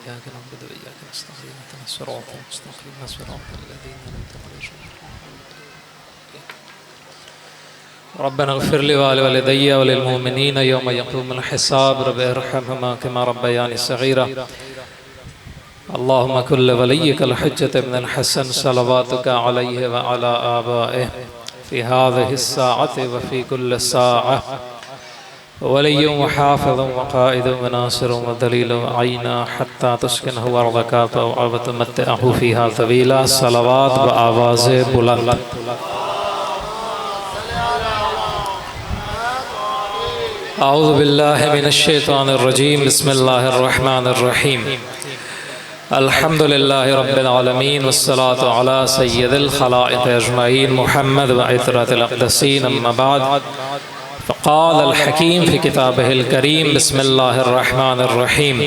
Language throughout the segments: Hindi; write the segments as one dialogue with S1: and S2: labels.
S1: इय्याका नअबुदु व इय्याका नस्तईन इहदिना सिरातल मुस्तक़ीम सिरातल लज़ीना अनअमता अलैहिम रब्बना इग़फ़िर ली व लिवालिदैया व लिलमुमिनीन यौम यक़ूमुल हिसाब रब्बि इरहमहुमा कमा रब्बयानी सग़ीरा अल्लाहुम्मा कुल्लि वलिय्यिकल हुज्जत इब्नुल हसन सलवातुका अलैहि व अला आबाइहि फ़ी हाज़िहि स्साअति व फ़ी कुल्लि साअह वलिय्युन व हाफ़िज़ुन व क़ाइदुन व नासिरुन व दलीलुन व अईना हत्ता तुस्किनहु अर्ज़का व तुमत्तिअहु फ़ीहा तवीला। सलावत व आवाज़े बुलंद। अऊज़ु बिल्लाहि मिनश शैतानिर रजीम। बिस्मिल्लाहिर रहमानिर रहीम। अल्हम्दुलिल्लाहि रब्बिल आलमीन वस्सलातु अला सय्यिदिल खलाइक़ अजमईन मुहम्मद व इतरतिल अक़दसीन अम्मा बाद फ़क़ाल अल हकीम फ़ी किताबिहिल करीम। बिस्मिल्लाहिर रहमानिर रहीम।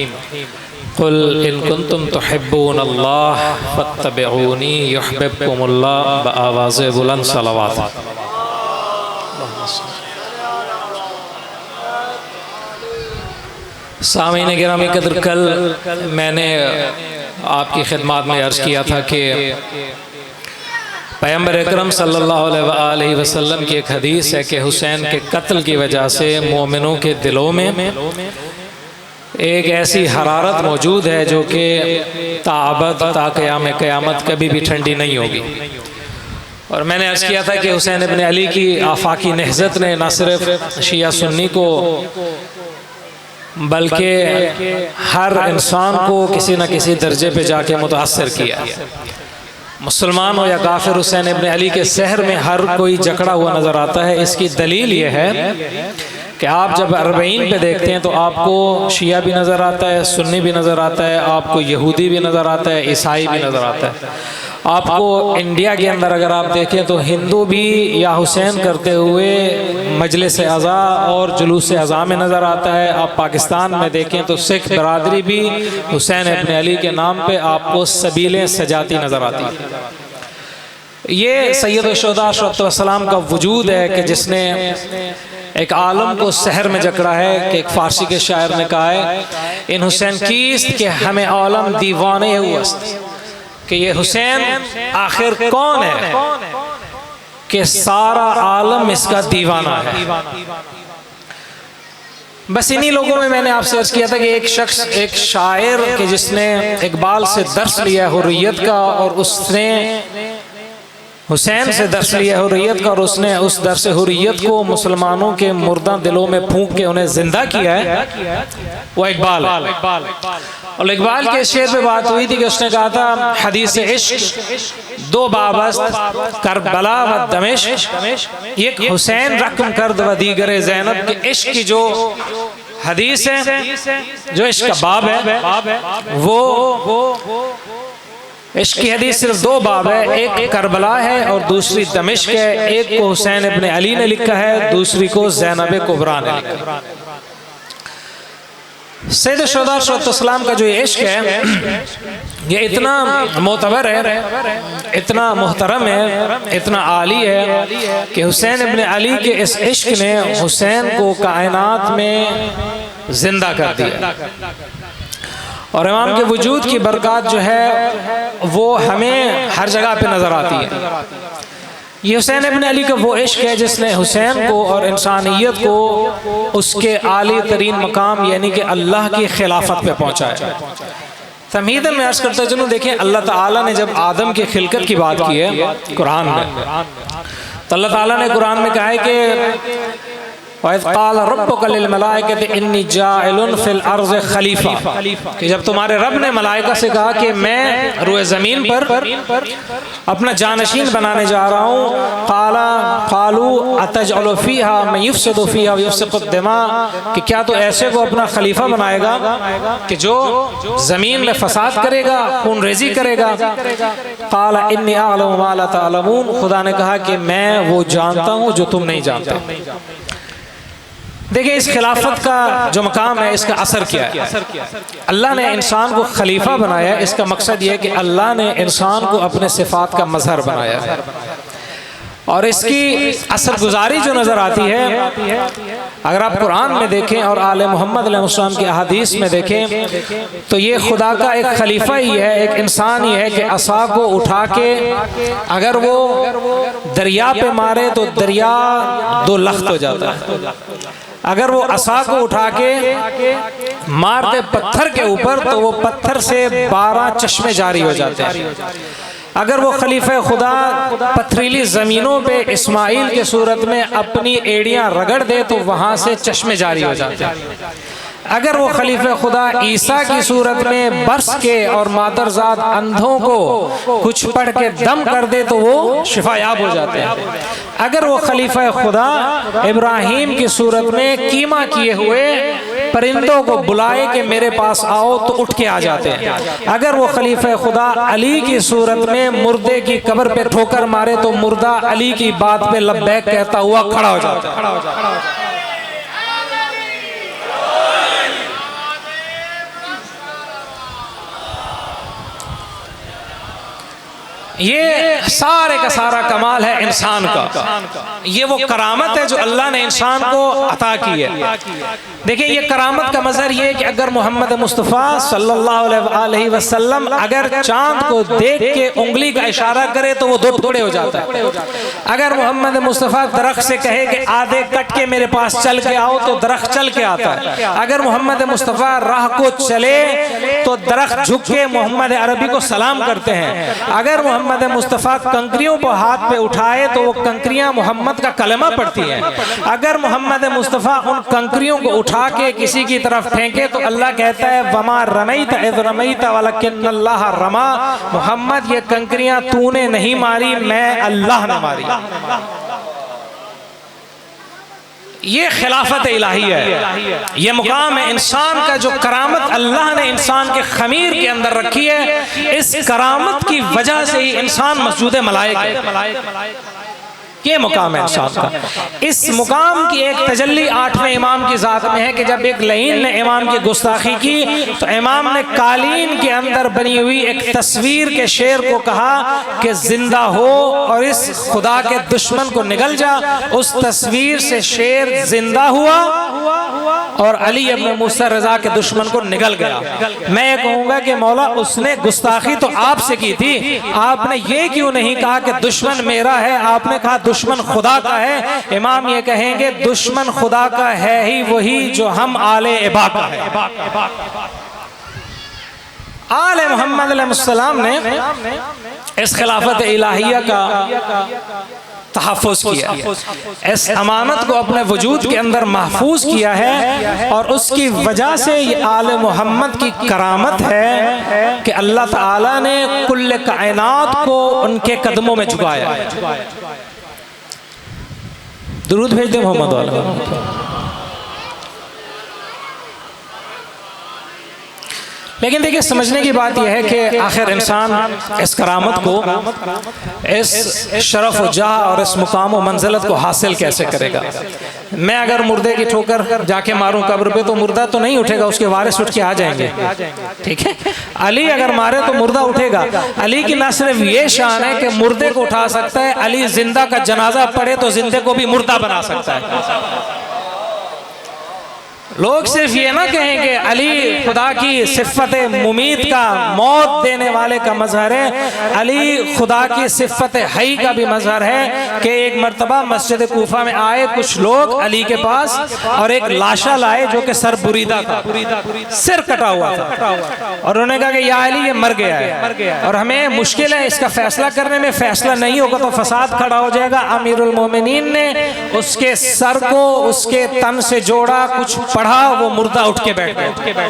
S1: क़ुल इन कुन्तुम तुहिब्बूनल्लाह फ़त्तबिऊनी युहब्बिबकुमुल्लाह। बआवाज़े बुलंद सलावत। सामीन गिरामी कदर, कल मैंने आपकी खिदमत में अर्ज़ किया था कि पैगम्बर अकरम सल्लल्लाहु अलैहि वसल्लम की एक हदीस है कि हुसैन के कत्ल की वजह से मोमिनों के दिलों में एक ऐसी हरारत मौजूद है जो कि ताअबद ता क़यामत कभी भी ठंडी नहीं होगी। और मैंने अर्ज़ किया था कि हुसैन इब्न अली की आफाकी नहज़त ने न सिर्फ शिया सुन्नी को बल्कि हर इंसान को किसी न किसी दर्जे पे जाके मुतासर किया। मुसलमान हो या काफिर, हुसैन इब्न अली के सहर में हर कोई जकड़ा हुआ नज़र आता है। इसकी दलील ये है कि आप जब अरबईन पे देखते हैं तो आपको शिया भी नज़र आता है, सुन्नी भी नज़र आता है, आपको यहूदी भी नज़र आता है, ईसाई भी नज़र आता है। आपको इंडिया के अंदर अगर आप देखें तो हिंदू भी या हुसैन करते हुए मजलिस अज़ा और जुलूस अज़ा में नज़र आता है। आप पाकिस्तान में देखें तो सिख बरादरी भी हुसैन इब्न अली के नाम पे आपको सबीलें सजाती नज़र आती है। ये सैयद शुहदा अलैहिस्सलाम का वजूद है कि जिसने एक आलम को सहर में जकड़ा है कि एक फारसी के शायर ने कहा है, इन हुसैन कीस्त के हमें आलम दीवाने हुस्त, कि ये हुसैन आखिर कौन है कि सारा आलम इसका दीवाना है। बस इन्हीं लोगों में मैंने आपसे अर्ज किया था कि एक शख्स, एक शायर कि जिसने इकबाल से दर्स लिया हुर्रियत का और उसने हुसैन से दर्स लिया हुर्रियत का और उसने उस दर्स हुर्रियत को मुसलमानों के मुर्दा दिलों में फूंक के उन्हें जिंदा किया है, वो इकबाल है। और इकबाल के शेर पे बात हुई थी कि उसने कहा था, हदीस इश्क दो बाबस्त करबला व दमिश्क, एक हुसैन रकम कर्द व दीगर ज़ैनब के इश्क की जो हदीस है, जो इश्क का बाब है, वो इश्क की हदीस सिर्फ दो बाब है। एक करबला है और दूसरी दमिश्क है। एक को हुसैन इब्न अली ने लिखा है, दूसरी को ज़ैनब कुबरा ने लिखा। सैयद शुहदा अलैहिस्सलाम का जो ये इश्क है, ये इतना मोतबर है, इतना मुहतरम है, इतना आली है कि हुसैन इब्न अली के इस इश्क ने हुसैन को कायनात में जिंदा कर दिया। और इमाम के वजूद की बरकत जो है वो हमें हर जगह पे नज़र आती है। ये हुसैन इब्न अली का वो इश्क है जिसने हुसैन को और इंसानियत को उसके आली तरीन मकाम यानी कि अल्लाह की खिलाफत पे पहुँचाया। तमहीदन में अर्ज़ करता चलूँ, देखें अल्लाह ताला ने जब आदम की खिलकत की बात की है कुरान में, तो अल्लाह ताला ने कुरान में कहा है कि क़ाल रब्बुका लिल मलाइकति इन्नी जाइलुन फिल अर्ज़ खलीफा, कि जब तुम्हारे रब ने मलाइका से कहा कि मैं रुए ज़मीन पर अपना जानशीन बनाने जा रहा हूँ, क़ालू अतजअलु फ़ीहा मन युफ़सिदु फ़ीहा व युफ़सिक़ु दिमा, कि क्या तो ऐसे को अपना खलीफा बनाएगा कि जो ज़मीन में फसाद करेगा, खून रेज़ी करेगा। क़ाल इन्नी अअलमु मा ला तअलमून, खुदा ने कहा कि मैं वो जानता हूँ जो तुम नहीं जानते। देखिए इस खिलाफत का जो मकाम है, इसका असर क्या है। अल्लाह ने इंसान को खलीफा बनाया, इसका मकसद यह है कि अल्लाह ने इंसान को अपने सिफात का मजहर बनाया है। और इसकी असरगुजारी जो नज़र आती है अगर आप कुरान में देखें और आले मोहम्मद अलैहिस्सलाम की अहादीस में देखें तो ये खुदा का एक खलीफा ही है, एक इंसान ही है कि असा को उठा के अगर वो दरिया पे मारे तो दरिया दो लख्त हो जाता है। अगर वो असा को उठा के मारते पत्थर के ऊपर तो वो पत्थर से 12 चश्मे जारी हो जाते हैं। अगर वो खलीफा खुदा पथरीली ज़मीनों पे इस्माइल के सूरत में अपनी एड़ियाँ रगड़ दे तो वहाँ से चश्मे जारी हो जाते हैं। अगर वो खलीफा खुदा ईसा की सूरत में बरस के और मादरजात अंधों को कुछ पढ़ के दम कर दे तो वो शिफायाब हो जाते हैं। अगर वो खलीफा खुदा इब्राहीम की सूरत में कीमा किए हुए परिंदों को बुलाए कि मेरे पास आओ तो उठ के आ जाते हैं। अगर वो खलीफा खुदा अली की सूरत में मुर्दे की कब्र पे ठोकर मारे तो मुर्दा अली की बात पे लब्बैक कहता हुआ खड़ा हो जाता है। ये सारे का सारा कमाल है इंसान का। ये वो करामत है जो अल्लाह ने इंसान को अता की है। देखिए ये करामत का मज़हर ये है कि अगर मोहम्मद मुस्तफ़ा सल्लल्लाहु अलैहि वसल्लम अगर चांद को देख के उंगली का इशारा करे तो वो दो टुकड़े हो जाता है। अगर मोहम्मद मुस्तफ़ा दरख्त से कहे कि आधे कट के मेरे पास चल के आओ तो दरख्त चल के आता है। अगर मोहम्मद मुस्तफ़ा राह को चले तो दरख्त झुक के मोहम्मद अरबी को सलाम करते हैं। अगर मोहम्मद मुस्तफ़ा कंकरियों को हाथ पे उठाए तो वो कंकरियां मोहम्मद का कलमा पढ़ती हैं। अगर मोहम्मद मुस्तफ़ा उन कंकरियों को उठा के किसी की तरफ फेंके तो अल्लाह कहता है वमा रमैता इज़ रमैता वलकिन्नल्लाह रमा। मोहम्मद ये कंकरियां तूने नहीं मारी, मैं अल्लाह ने मारी। ये खिलाफत इलाही है, ये मुकाम है इंसान का जो करामत अल्लाह ने इंसान के खमीर के अंदर रखी है। इस करामत की वजह से ही इंसान मस्जूद मलाइक है। ये मुकाम है इंसान का। इस मुकाम की एक तजल्ली 8वें इमाम की ज़ात में है कि जब एक लईन ने इमाम की गुस्ताखी की तो इमाम ने कालीन के अंदर बनी हुई एक तस्वीर के शेर को कहा कि जिंदा हो और इस खुदा के दुश्मन को निगल जा। उस तस्वीर से शेर जिंदा हुआ और अली इब्न मूसा रज़ा के दुश्मन को निगल गया। मैं ये कहूँगा कि मौला उसने गुस्ताखी तो आपसे की थी, आपने ये क्यों नहीं कहा कि दुश्मन मेरा है, आपने कहा दुश्मन खुदा का है। इमाम ये कहेंगे दुश्मन खुदा का है ही वही जो हम आले इबा का है। आले मोहम्मद अलैहिस्सलाम ने इस खिलाफत इलाहिया का तहफ़्फ़ुज़ किया, इस अमानत को अपने वजूद के अंदर महफूज किया है और उसकी वजह से ये आले मोहम्मद की करामत है कि अल्लाह ताला ने कुल्ले कायनात को उनके कदमों में झुकाया है। दुरूद भेज दे मोहम्मद वाला। लेकिन देखिए समझने की बात यह है कि आखिर इंसान इस करामत को, इस शरफ व जाह और इस मुकाम व मंजिलत को हासिल कैसे करेगा। मैं अगर मुर्दे की ठोकर जाके मारूं कब्र पे तो मुर्दा तो नहीं उठेगा, उसके वारिस उठ के आ जाएंगे, ठीक है। अली अगर मारे तो मुर्दा उठेगा। अली की न सिर्फ ये शान है कि मुर्दे को उठा सकता है, अली जिंदा का जनाजा पड़े तो जिंदे को भी मुर्दा बना सकता है। लोग सिर्फ ये ना कहें कि अली खुदा की सिफ़त मुमीत का, मौत देने वाले का मजहर है, अली खुदा की सिफ़त हई का भी मजहर है कि एक मर्तबा मस्जिद कूफा में आए कुछ लोग अली के पास और एक लाशा लाए जो कि सर बुरीदा था, सिर कटा हुआ था, और उन्होंने कहा कि या अली ये मर गया है और हमें मुश्किल है इसका फैसला करने में, फैसला नहीं होगा तो फसाद खड़ा हो जाएगा। अमीरुल मोमिनीन ने उसके सर को उसके तन से जोड़ा, कुछ पढ़ा, वो मुर्दा उठ के बैठ गया।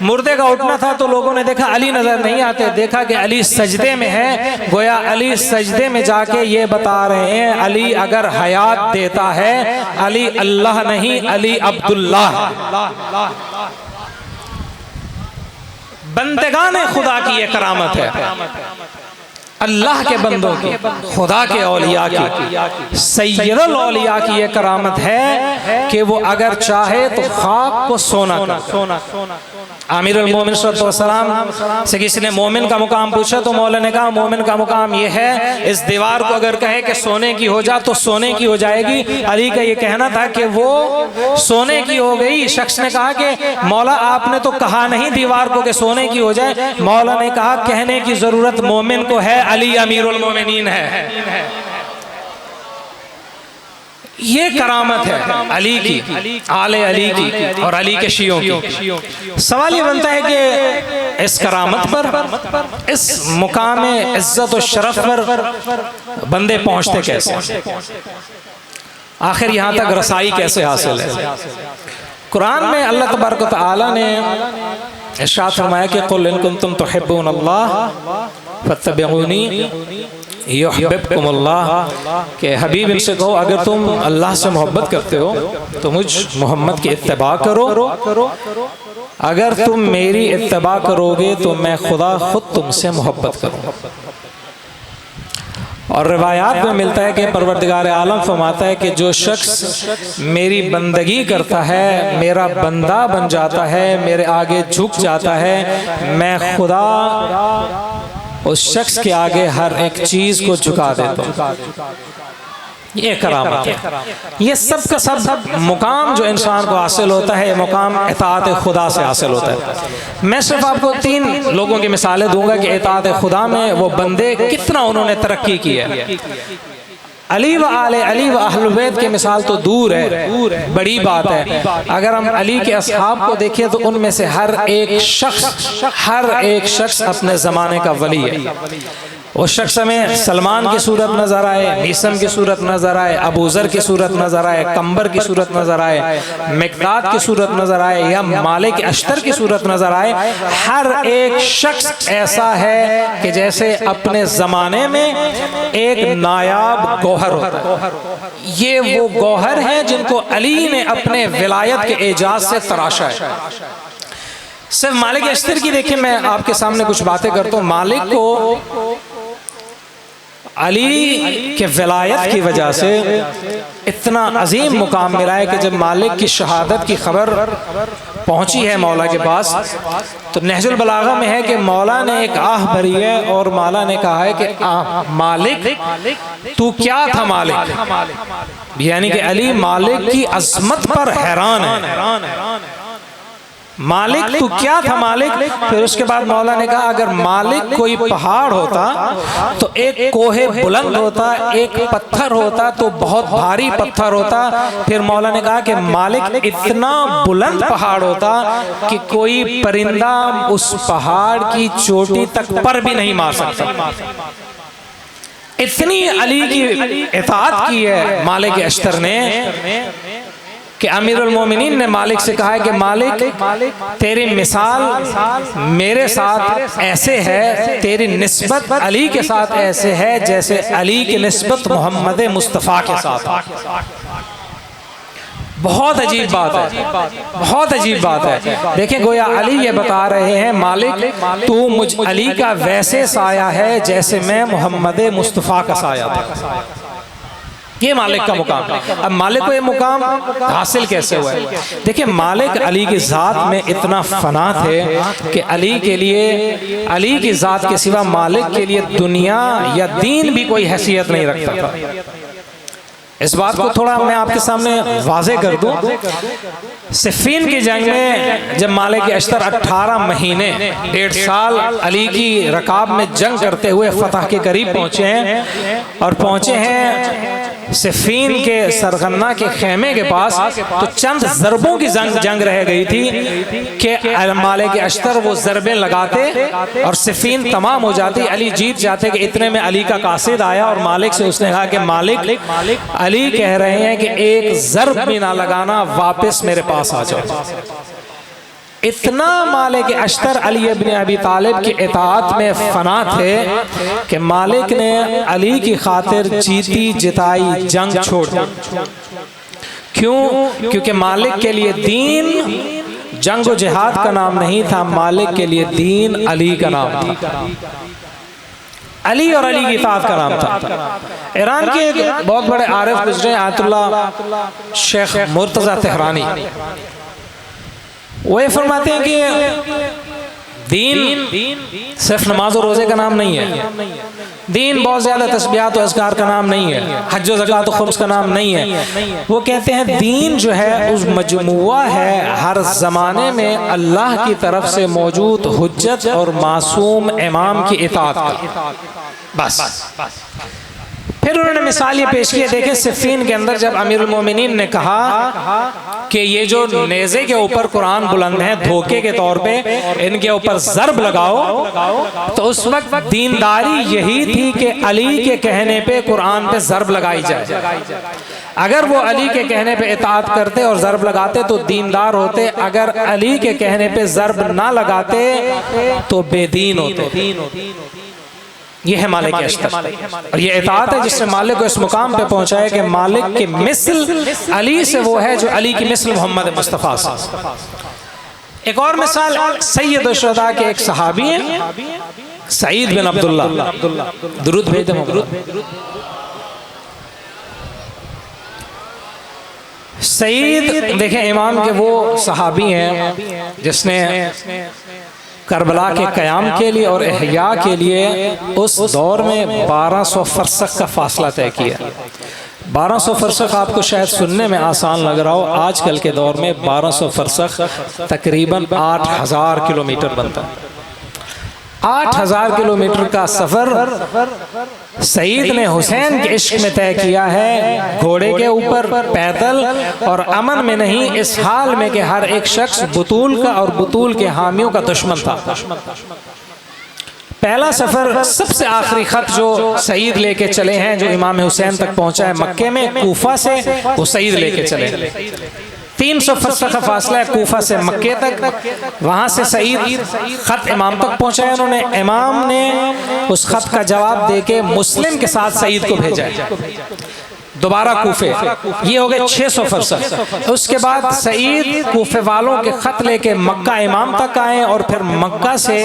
S1: मुर्दे का उठना था तो लोगों ने देखा अली नजर नहीं आते, देखा कि अली सजदे में है। गोया अली सजदे में जाके ये बता रहे हैं अली अगर हयात देता है, अली अल्लाह नहीं, अली अब्दुल्लाह। बंदेगान खुदा की ये करामत है। अल्लाह के बंदों की, खुदा के औलिया की, सैयदुल औलिया की ये करामत है कि वो अगर चाहे तो खाक को सोना कर। आमिरुल मोमिन सल्लल्लाहु से किसी ने मोमिन का मुकाम पूछा तो मौला ने कहा मोमिन का मुकाम ये है, इस दीवार को अगर कहे कि सोने की हो जा तो सोने की हो जाएगी। अली का ये कहना था कि वो सोने की हो गई। शख्स ने कहा कि मौला आपने तो कहा नहीं दीवार को कि सोने की हो जाए। मौला ने कहा कहने की जरूरत मोमिन को है, अली अमीरुल मोमिनीन है। ये करामत है अली की, आले अली की और अली के शियों की। सवाल ये बनता है कि इस करामत पर, इस मुकाम इज्जत और शरफ पर बंदे पहुंचते कैसे, आखिर यहाँ तक रसाई कैसे हासिल है। कुरान में अल्लाह तबारक व तआला ने इरशाद फरमाया कि कुल इन कुंतुम तुहिब्बूनल्लाह फत्तबिऊनी युहिब्बुकुमुल्लाह, के हबीब इनसे कहो अगर तुम अल्लाह से मोहब्बत करते हो तो मुझ मोहम्मद की इत्तबा करो, अगर तुम मेरी इत्तबा करोगे तो मैं खुदा खुद तुमसे मोहब्बत करूँगा। और रिवायात में मिलता है कि परवरदिगार आलम फरमाता है कि जो शख्स मेरी बंदगी करता है, मेरा बंदा बन जाता है, मेरे आगे झुक जाता है, मैं खुदा उस शख्स के आगे हर एक चीज को झुका देता हूँ। ये करामत है। ये सब का सब मुकाम जो इंसान को हासिल होता है, मुकाम इताअत खुदा से हासिल होता है। मैं सिर्फ आपको 3 लोगों की मिसालें दूंगा कि इताअत खुदा में वो बंदे कितना उन्होंने तरक्की की है। अली व आले अली व अहल बैत की मिसाल तो दूर है, बड़ी बात है। अगर हम अली के असहाब को देखें तो उनमें से हर एक शख्स अपने ज़माने का वली है। उस शख्स में सलमान की सूरत नजर आए, मीसम की सूरत नजर आए, अबू ज़र की सूरत नजर आए, कंबर की सूरत नजर आए, मिक़दाद की सूरत नजर आए या मालिक अश्तर की सूरत नजर आए। हर एक शख्स ऐसा है कि जैसे अपने जमाने में एक नायाब गौहर होता है। ये वो गौहर है जिनको अली ने अपने विलायत के एजाज से तराशा है। सिर्फ मालिक अश्तर की देखिए, मैं आपके सामने कुछ बातें करता हूँ। मालिक को अली के विलायत की वजह से इतना अजीम मुकाम मिला है कि जब मालिक की शहादत की खबर पहुंची है मौला के पास, तो नहजुल बलागा में है कि मौला ने एक आह भरी है और मौला ने कहा है कि मालिक तू क्या था मालिक, यानी कि अली मालिक की अजमत पर हैरान है। मालिक तू क्या था मालिक। फिर उसके बाद मौला ने कहा अगर मालिक कोई पहाड़ होता तो एक कोहे बुलंद होता, एक पत्थर होता तो बहुत भारी पत्थर होता। फिर मौला ने कहा कि मालिक इतना बुलंद पहाड़ होता कि कोई परिंदा उस पहाड़ की चोटी तक पर भी नहीं मार सकता। इतनी अली की इताअत की है मालिक अश्तर ने कि अमीरुल मोमिनीन ने मालिक से कहा है कि मालिक तेरी मिसाल मेरे साथ ऐसे है, तेरी निस्बत अली के साथ ऐसे है जैसे अली की निस्बत मोहम्मद मुस्तफ़ा के साथ। बहुत अजीब बात है, बहुत अजीब बात है। देखें गोया अली ये बता रहे हैं मालिक तू मुझ अली का वैसे साया है जैसे मैं मोहम्मद मुस्तफ़ा का साया था। ये मालिक का मुकाम। अब मालिक को ये मुकाम हासिल कैसे हुआ है? देखिए मालिक अली की ज़ात में इतना फना थे कि अली के लिए, अली की ज़ात के सिवा मालिक के लिए दुनिया या दीन भी कोई हैसियत नहीं रखता था। इस बात को थोड़ा मैं आपके सामने वाज़े कर दूं। सिफ़ीन की जंग में जब मालिक अश्तर 18 महीने 1.5 साल अली की रकाब में जंग करते हुए फतह के करीब पहुंचे हैं और पहुंचे हैं सिफ़ीन के सरगन्ना के खेमे के पास, तो चंद ज़रबों की जंग रह गई थी कि मालिक अश्तर वो ज़रबें लगाते और सिफ़ीन तमाम हो जाती, अली जीत जाते। कि इतने में अली का कासिद आया और मालिक से उसने कहा कि मालिक अली कह रहे हैं कि एक ज़रब भी ना लगाना, वापस मेरे पास आ जाओ। इतना मालिक अश्तर अली इब्न अबी तालिब की इताअत में फना थे कि मालिक ने अली की खातिर जीती जिताई जंग छोड़ दी। क्यों? क्योंकि मालिक के लिए दीन जंग व जिहाद का नाम नहीं था, मालिक के लिए दीन अली का नाम था। अली और अली की इताअत का नाम था। ईरान के एक बहुत बड़े आरिफ गुजरे आयतुल्लाह शेख मुर्तज़ा तेहरानी, वो ये फरमाते हैं कि दीन सिर्फ नमाज और रोजे का नाम नहीं है, दीन बहुत ज्यादा तस्बीहात और अज़कार का नाम नहीं है, हज और ज़कात और खुम्स का नाम नहीं है। वो कहते हैं दीन जो है उस मजमुआ है हर जमाने में अल्लाह की तरफ से मौजूद हुज्जत और मासूम इमाम की इताअत का, बस। फिर उन्होंने मिसाल ये पेश किए, देखें सिफ़ीन के अंदर जब अमीरुल मोमिनीन ने कहा कि ये जो नेज़े के ऊपर कुरान बुलंद है धोखे के तौर पे इनके ऊपर ज़र्ब लगाओ, तो उस वक्त दीनदारी यही थी कि अली के कहने पे कुरान पे ज़र्ब लगाई जाए। अगर वो अली के कहने पे इताअत करते और ज़र्ब लगाते तो दीनदार होते, अगर अली के कहने पे ज़र्ब ना लगाते तो बेदीन होते। ये है मालिक अश्तर, और ये इताअत है जिससे मालिक को इस मुकाम पे पहुंचाया कि मालिक के मिसल अली से वो है जो अली की मिसल मोहम्मद मुस्तफ़ा से। एक और मिसाल सैयद शुहदा के एक सहाबी हैं सईद बिन अब्दुल्ला, दुरूद भेज दो। सईद देखें इमाम के वो सहाबी हैं जिसने करबला के क़याम के लिए और इहया के लिए उस दौर में 1200 फरसख का फासला तय किया। 1200 फरसख आपको शायद सुनने में आसान लग रहा हो, आजकल के दौर में 1200 फरसख तकरीबन 8000 किलोमीटर बनता है। 8000 किलोमीटर का सफ़र सईद ने हुसैन के इश्क में तय किया है, घोड़े के ऊपर, पैदल और अमन में नहीं, इस हाल में कि हर एक शख्स बुतूल का और बुतूल के हामियों का दुश्मन था। पहला सफ़र सबसे आखिरी ख़त जो सईद लेके चले हैं, जो इमाम हुसैन तक पहुंचा है मक्के में, कूफा से वो सईद लेके चले। 300 फरसख का फासला है कूफा से मक्के तक, वहाँ से सईद ख़त इमाम तक पहुँचाया उन्होंने। इमाम ने उस ख़त का जवाब देके मुस्लिम के साथ सईद को भेजा है दोबारा कूफे। ये हो गए 600 फरसख। उसके बाद सईद कूफे वालों के ख़त लेके मक्का इमाम तक आए और फिर मक्का से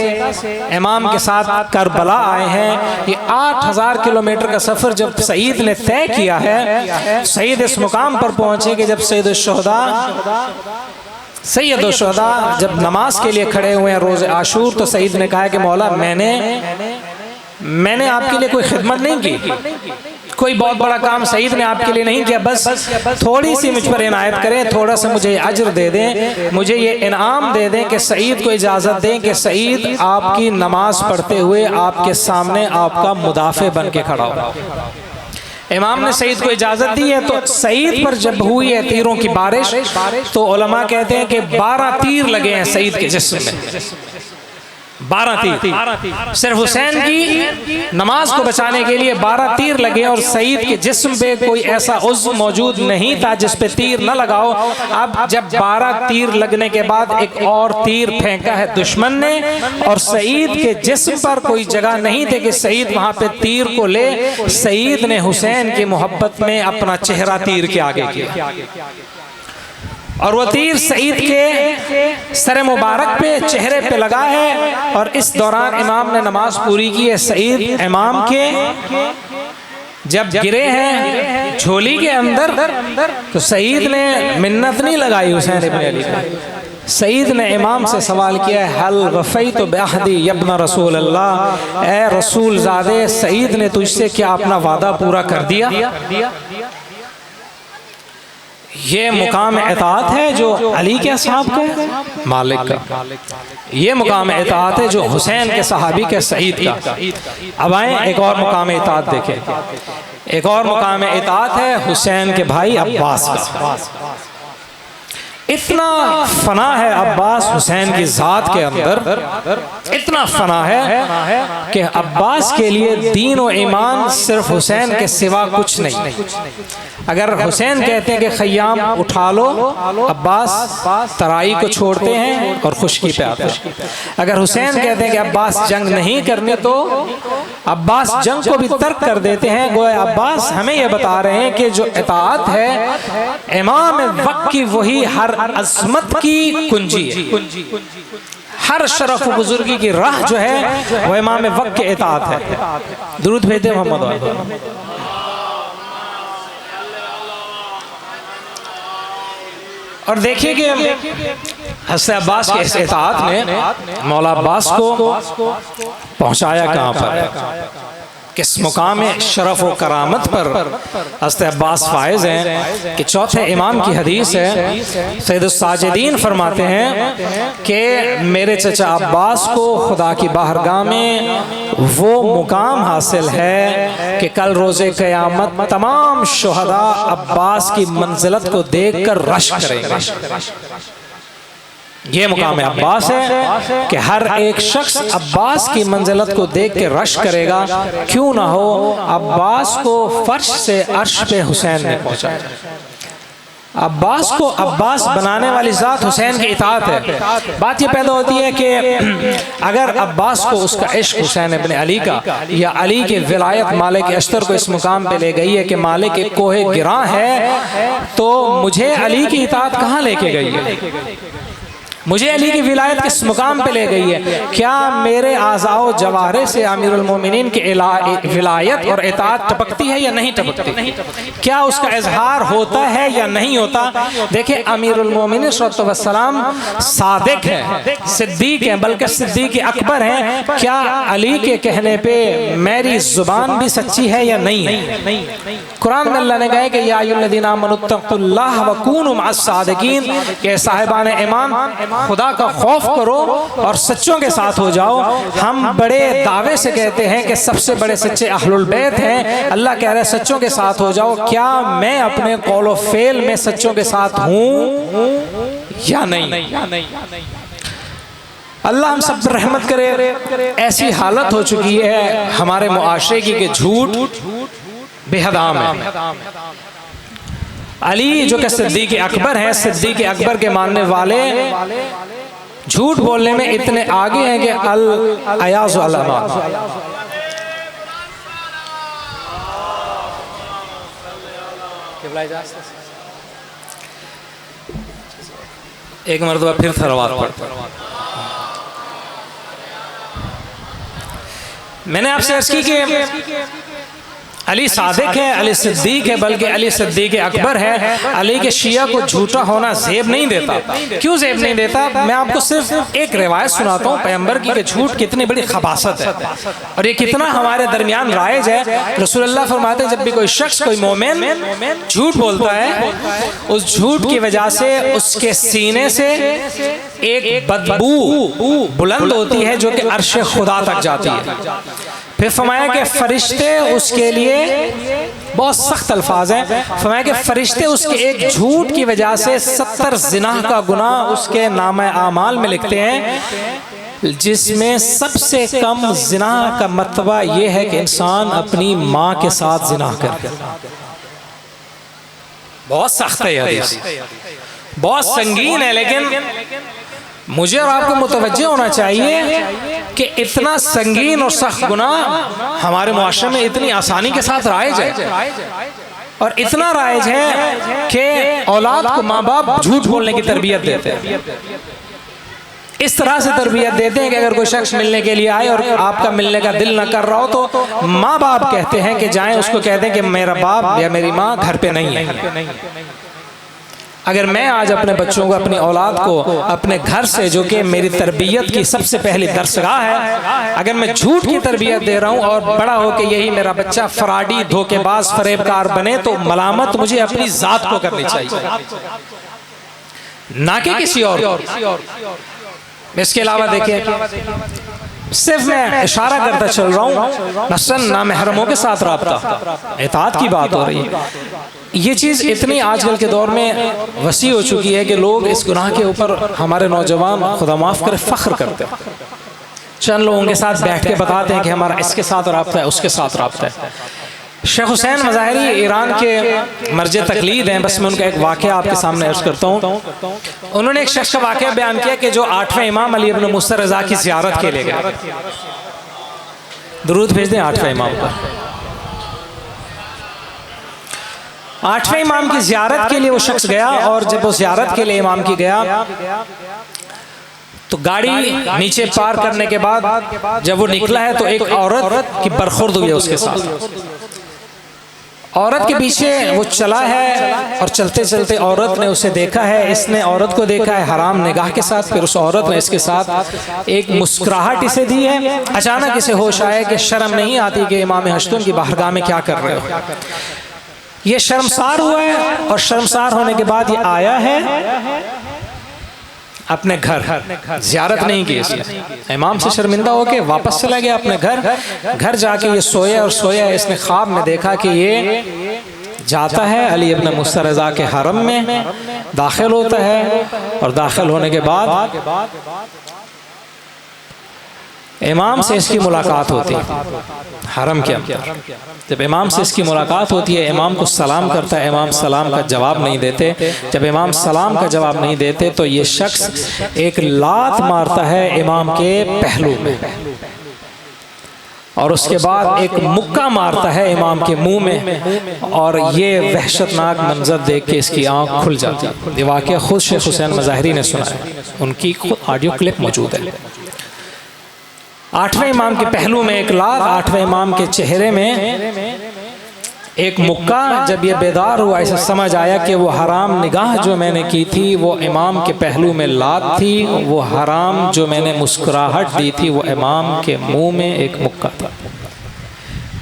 S1: इमाम के साथ करबला आए हैं। ये 8000 किलोमीटर का सफ़र जब सईद ने तय किया है, सईद इस मुकाम पर पहुँचे कि जब सैयद शुहदा जब नमाज के लिए खड़े हुए हैं रोज़े आशूर, तो सईद ने कहा कि मौला मैंने आपके लिए कोई खिदमत नहीं की, कोई बहुत बड़ा काम सईद ने आपके लिए नहीं किया, बस थोड़ी सी मुझ पर इनायत करें, थोड़ा सा मुझे अजर दे दें, मुझे ये इनाम दे दें कि सईद को इजाज़त दें कि सईद आपकी नमाज पढ़ते हुए आपके सामने आपका मुदाफ़े बन के खड़ा हो। इमाम ने सईद को इजाज़त दी है। तो सईद पर जब हुई है तीरों की बारिश, तो उलमा कहते हैं कि 12 तीर लगे हैं सईद के जिस्म में। 12 तीर सिर्फ हुसैन की नमाज को बचाने के लिए 12 तीर लगे, और सईद के जिस्म पे कोई ऐसा उज़्व मौजूद नहीं था जिस पे तीर न लगाओ। अब जब 12 तीर लगने के बाद एक और तीर फेंका है दुश्मन ने, और सईद के जिस्म पर कोई जगह नहीं थी कि सईद वहां पे तीर को ले। सईद ने हुसैन की मोहब्बत में अपना चेहरा तीर के आगे किया, और वो तीर सईद के सर मुबारक पे चेहरे पे लगा है। और इस दौरान इमाम ने नमाज पूरी की है। सईद इमाम के जब गिरे हैं झोली के अंदर, तो सईद ने मिन्नत नहीं लगाई हुसैन इब्न अली को। सईद ने इमाम से सवाल किया है, हल वफ़ैतु बिअहदी यब्न रसूल अल्लाह, ए रसूल ज़ादे सईद ने तुझसे क्या अपना वादा पूरा कर दिया? ये मुकाम इताअत है जो अली के असहाब का है, मालिक का। ये मुकाम इताअत है जो हुसैन के सहाबी के सईद का। अब आए एक और मुकाम इताअत देखें। एक और मुकाम इताअत है हुसैन के भाई अब्बास का। इतना फना है अब्बास हुसैन की ज़ात के अंदर, इतना फना है कि अब्बास के लिए दीन और ईमान सिर्फ हुसैन के सिवा कुछ नहीं। अगर हुसैन कहते हैं कि खयाम उठा लो, अब्बास तराई को छोड़ते हैं और खुशकी पे आते हैं। अगर हुसैन कहते हैं कि अब्बास जंग नहीं करनी, तो अब्बास जंग को भी तर्क कर देते हैं। गोया अब्बास हमें यह बता रहे हैं कि जो इताअत है इमाम वक्त की, वही हर अज़मत की कुंजी है, हर शरफ व बुजुर्गी की राह जो है वह इमाम वक्त के इताअत है। दुरूद भेजते मोहम्मद। और देखिए कि हज़रत अब्बास के इस इताअत ने मौला अब्बास को पहुंचाया कहाँ पर, किस मुकाम शरफ व करामत पर हज़रत अब्बास फायज़ हैं कि चौथे इमाम की हदीस है, सैयदुस साजिदीन फरमाते हैं कि मेरे चचा अब्बास को खुदा की बारगाह में वो मुकाम हासिल है कि कल रोज़े क़यामत तमाम शुहदा अब्बास की मंजिलत को देख कर रश करेंगे। ये मुकाम अब्बास है कि हर एक शख्स अब्बास की मंजिलत को देख के रश करेगा। क्यों ना हो, अब्बास को फर्श से अर्श पे हुसैन ने पहुंचाया। अब्बास को अब्बास बनाने वाली ज़ात हुसैन की इताअत है। बात ये पैदा होती है कि अगर अब्बास को उसका इश्क हुसैन इब्न अली का या अली के विलायत मालिक अश्तर को इस मुकाम पे ले गई है कि मालिक एक कोहे गिरां है, तो मुझे अली की इताअत कहाँ लेके गई है, मुझे अली की विलायत किस मुकाम पे ले गई है। क्या मेरे आज़ाओ जवारे से अमीरुल मोमिनीन की विलायत और इताअत टपकती है या नहीं टपकती, क्या उसका इजहार होता है या नहीं होता। देखिए अमीरुल मोमिनीन सल्लल्लाहु अलैहि वसल्लम सादिक है, सिद्दीक है, बल्कि सिद्दीक अकबर हैं। क्या अली के कहने पे मेरी जुबान भी सच्ची है या नहीं है। कुरान में अल्लाह ने कहा कि या अय्युहल्लज़ीना आमनुत्तक़ुल्लाह व कूनू मअस सादिकीन, के साहिबान ईमान खुदा का खौफ करो और सच्चों के साथ हो जाओ। हम बड़े दावे से कहते हैं कि सबसे बड़े सच्चे अहलुल बैत हैं। अल्लाह कह रहा है सच्चों के साथ हो जाओ। क्या मैं अपने कौलो फेल में सच्चों के साथ हूँ या नहीं। अल्लाह हम सब पर रहमत करे। ऐसी हालत हो चुकी है हमारे मुआशरे की कि झूठ बेहद आम है। अली जो कि सिद्दीक अकबर हैं, सिद्दीक अकबर के मानने वाले झूठ बोलने में इतने आगे हैं कि अल अयाज़ु अल्लाह। एक मरतबा फिर थरवात पढ़ता। मैंने आपसे अर्ज़ की कि अली सादिक है, अली सिद्दीक है, बल्कि अली सिद्दीक अकबर है। अली के शिया को झूठा होना ज़ेब नहीं देता। क्यों ज़ेब नहीं देता, मैं आपको सिर्फ एक रिवायत सुनाता हूँ पैगंबर की कि झूठ कितनी बड़ी खबासत है और ये कितना हमारे दरमियान राइज है। रसूलुल्लाह फरमाते हैं जब भी कोई शख्स, कोई मोमिन झूठ बोलता है, उस झूठ की वजह से उसके सीने से एक बदबू बुलंद होती है जो कि अर्श खुदा तक जाती है। फिर फरमाया कि फरिश्ते उसके लिए, बहुत सख्त अल्फाज हैं, फरमाया कि फरिश्ते उसके एक झूठ की वजह से 70 जिनाह का गुनाह उसके नामे आमाल में लिखते हैं, जिसमें सबसे कम जिनाह का मर्तबा यह है कि इंसान अपनी माँ के साथ जिनाह करे। बहुत सख्त है हदीस, बहुत संगीन है, लेकिन मुझे और आपको मुतवज्जे होना चाहिए कि इतना संगीन और सख्त गुनाह हमारे मुआशरे में इतनी आसानी के साथ राइज है। और इतना राइज है कि औलाद को माँ बाप झूठ बोलने की तरबियत देते हैं। इस तरह से तरबियत देते हैं कि अगर कोई शख्स मिलने के लिए आए और आपका मिलने का दिल न कर रहा हो तो माँ बाप कहते हैं कि जाएं उसको कहते हैं कि मेरा बाप या मेरी माँ घर पे नहीं है। अगर मैं आज अपने बच्चों को, अपनी औलाद को अपने घर से, जो कि मेरी तरबियत की सबसे पहली दरसगाह है, अगर मैं झूठ की तरबियत दे रहा हूँ और बड़ा हो के यही मेरा बच्चा फराडी, धोखेबाज, फरेबकार बने, तो मलामत मुझे अपनी जात को करनी चाहिए, ना कि किसी और। इसके अलावा देखिए, सिर्फ मैं इशारा करता चल रहा हूँ, मसलन नामहरमों के साथ राब्ता, इताअत की बात हो रही है। ये चीज़ इतनी आजकल के दौर में वसी हो चुकी है कि लोग इस गुनाह के ऊपर, हमारे नौजवान खुदा माफ़ करे, फ़ख्र करते हैं। चंद लोगों के साथ बैठ के बताते हैं कि हमारा इसके साथ राब्ता है, उसके साथ राब्ता है। शेख हुसैन मज़ाहिरी ईरान के मर्जे तकलीद हैं। बस मैं उनका एक वाक़या आपके सामने अर्ज़ करता हूँ। उन्होंने एक शख्स का वाक़या बयान किया कि जो 8वें इमाम अली इब्न मूसा रज़ा की ज़ियारत के लिए गए। दुरूद भेज दें 8वें इमाम पर। 8वें इमाम की ज़ियारत के लिए वो शख्स गया, और जब वो ज़ियारत के लिए इमाम की गया तो गाड़ी नीचे पार करने के बाद जब वो निकला है तो एक औरत की बरखुर्द हुई है उसके साथ। औरत के पीछे वो चला है और चलते चलते औरत ने उसे देखा है, इसने औरत को देखा है हराम निगाह के साथ। फिर उस औरत ने इसके साथ एक मुस्कुराहट इसे दी है। अचानक इसे होश आया कि शर्म नहीं आती कि इमाम हश्तुन की बारगाह में क्या कर रहे हो। ये शर्मसार हुआ है और शर्मसार होने के बाद ये आया है अपने घर, ज़ियारत नहीं की इसने। इमाम से शर्मिंदा होके वापस चला गया अपने घर। घर जाके ये सोया और सोया इसने ख्वाब में देखा कि ये जाता है अली इब्न मुसा रज़ा के हरम में, दाखिल होता है और दाखिल होने के बाद इमाम से इसकी मुलाकात होती है हरम के अंदर। जब इमाम से इसकी मुलाकात होती है, इमाम को सलाम करता है, इमाम सलाम का जवाब नहीं देते। जब इमाम सलाम का जवाब नहीं देते तो ये शख्स एक लात मारता है इमाम के पहलू में और उसके बाद एक मुक्का मारता है इमाम के मुंह में। और ये वहशतनाक मंजर देख के इसकी आंख खुल जाती है। ये वाक़या खुद शेख हुसैन मज़ाहिरी ने सुना है, उनकी खुद ऑडियो क्लिप मौजूद है। 8वें इमाम के पहलू में एक लात, 8वें इमाम के चेहरे में एक मुक्का। जब ये बेदार हुआ, इसे समझ आया कि वो हराम निगाह जो मैंने की थी वो इमाम के पहलू में लात थी, वो हराम जो मैंने मुस्कुराहट दी थी वो इमाम के मुंह में एक मुक्का था।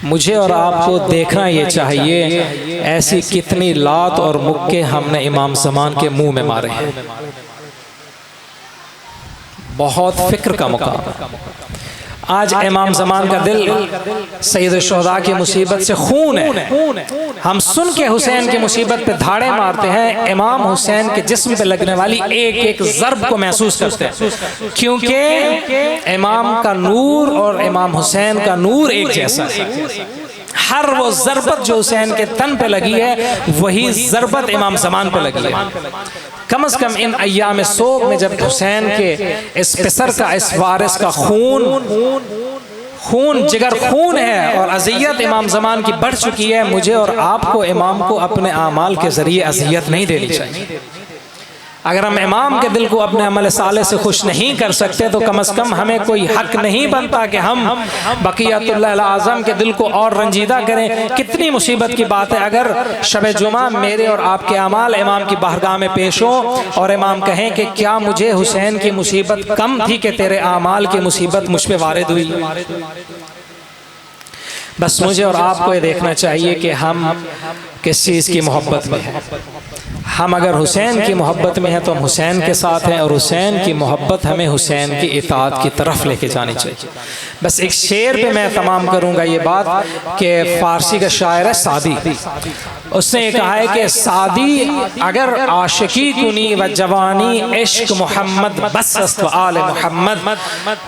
S1: मुझे और आपको देखना ये चाहिए ऐसी कितनी लात और मुक्के हमने इमाम ज़मान के मुंह में मारे हैं। बहुत फिक्र का मुकाम। आज इमाम ज़मान का दिल सैयद शुहदा की मुसीबत से खून है। हम सुन के हुसैन की मुसीबत पे धाड़े मारते हैं, इमाम हुसैन के जिस्म पे लगने वाली एक एक ज़र्ब को महसूस करते हैं, क्योंकि इमाम का नूर और इमाम हुसैन का नूर एक जैसा है। हर वो ज़रबत जो हुसैन के तन पे लगी है वही ज़रबत इमाम ज़मान पे लगी है। कम से कम इन अय्याम सोग में जब हुसैन के इस पिसर का, इस वारिस का खून जिगर खून है और अज़ियत इमाम ज़मान की बढ़ चुकी है, मुझे और आपको इमाम को अपने आमाल के ज़रिए अज़ियत नहीं देनी चाहिए। अगर हम इमाम के दिल को अपने अमल साले से खुश नहीं कर सकते तो कम से कम हमें कोई हक नहीं बनता कि हम बक़ियतुल्लाह आज़म के दिल को और रंजीदा करें। कितनी मुसीबत की बात है अगर शब जुमा मेरे और आपके अमाल इमाम की बारगाह में पेश हो और इमाम कहें कि क्या मुझे हुसैन की मुसीबत कम थी कि तेरे अमाल की मुसीबत मुझ पर वारिद हुई। बस मुझे और आपको ये देखना चाहिए कि हम किस चीज़ की मोहब्बत में हैं। हम अगर हुसैन की मोहब्बत में हैं तो हम हुसैन के साथ हैं और हुसैन की मोहब्बत हमें हुसैन की इताअत की तरफ लेके जानी चाहिए। बस एक शेर पे मैं तमाम करूँगा ये बात कि फ़ारसी का शायर है सादी, उसने ये कहा है कि सादी अगर आशिकी कुनी व जवानी इश्क मोहम्मद बस आल मोहम्मद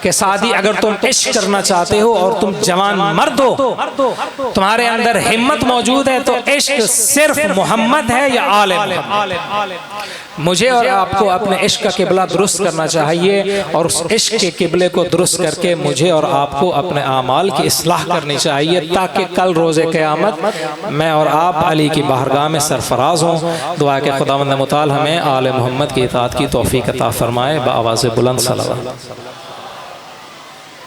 S1: के सादी अगर तुम इश्क करना चाहते हो और तुम जवान मर्द हो, तुम्हारे अंदर हिम्मत मौजूद है तो इश्क सिर्फ मोहम्मद है या आल मोहम्मद। मुझे और आपको अपने इश्क का किबला दुरुस्त करना चाहिए और उस इश्क के किबले को दुरुस्त करके मुझे और आपको अपने आमाल की इस्लाह करनी चाहिए ताकि कल रोज़े क़यामत मैं और आप अली की बारगाह में सरफराज हों। दुआ के खुदावंद मुताल हमें आले मोहम्मद की इताअत की तौफीक अता फरमाए। बआवाज़ बुलंद सलावत।